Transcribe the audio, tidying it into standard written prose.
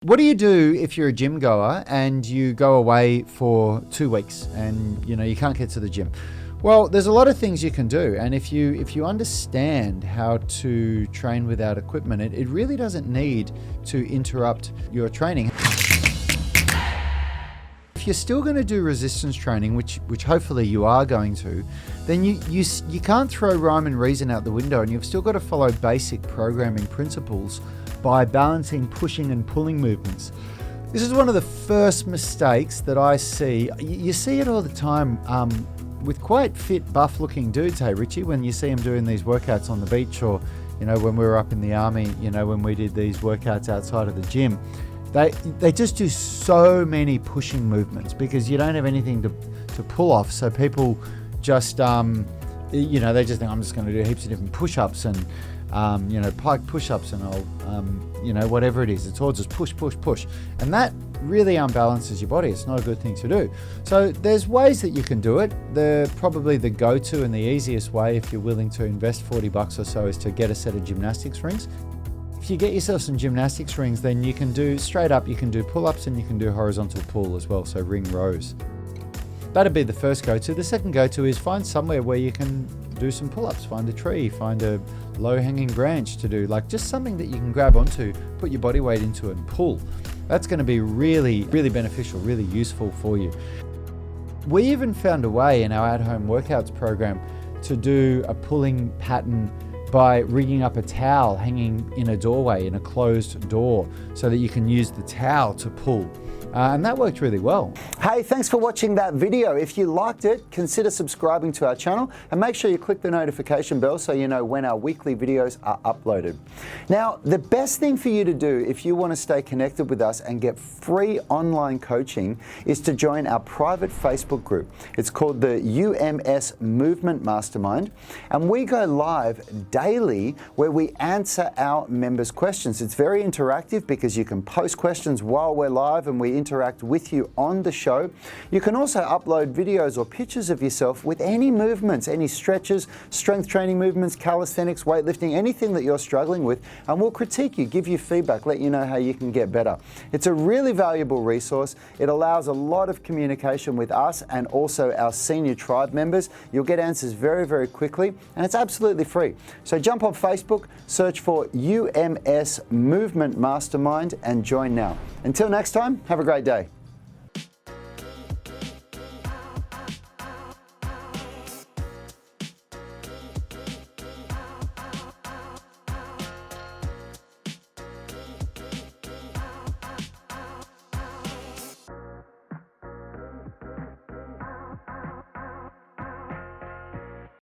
What do you do if you're a gym goer and you go away for 2 weeks and you can't get to the gym? Well, there's a lot of things you can do, and if you understand how to train without equipment, it really doesn't need to interrupt your training. If you're still going to do resistance training, which hopefully you are going to, then you can't throw rhyme and reason out the window, and you've still got to follow basic programming principles by balancing pushing and pulling movements. This is one of the first mistakes that I see. You see it all the time with quite fit, buff-looking dudes, hey Richie, when you see them doing these workouts on the beach, or when we were up in the army, when we did these workouts outside of the gym. They just do so many pushing movements because you don't have anything to pull off. So people just, they just think, I'm just going to do heaps of different push-ups and, pike push-ups and I'll, whatever it is. It's all just push, push, push. And that really unbalances your body. It's not a good thing to do. So there's ways that you can do it. Probably the go-to and the easiest way, if you're willing to invest $40 or so, is to get a set of gymnastics rings. If you get yourself some gymnastics rings, then you can do straight up, you can do pull-ups and you can do horizontal pull as well, so ring rows. That'd be the first go-to. The second go-to is find somewhere where you can do some pull-ups. Find a tree, find a low-hanging branch to do, like just something that you can grab onto, put your body weight into it and pull. That's going to be really, really beneficial, really useful for you. We even found a way in our at-home workouts program to do a pulling pattern by rigging up a towel hanging in a doorway, in a closed door, so that you can use the towel to pull. And that worked really well. Hey, thanks for watching that video. If you liked it, consider subscribing to our channel and make sure you click the notification bell so you know when our weekly videos are uploaded. Now, the best thing for you to do if you want to stay connected with us and get free online coaching is to join our private Facebook group. It's called the UMS Movement Mastermind, and we go live daily where we answer our members' questions. It's very interactive because you can post questions while we're live and we interact with you on the show. You can also upload videos or pictures of yourself with any movements, any stretches, strength training movements, calisthenics, weightlifting, anything that you're struggling with, and we'll critique you, give you feedback, let you know how you can get better. It's a really valuable resource. It allows a lot of communication with us and also our senior tribe members. You'll get answers very, very quickly, and it's absolutely free. So jump on Facebook, search for UMS Movement Mastermind and join now. Until next time, have a great day.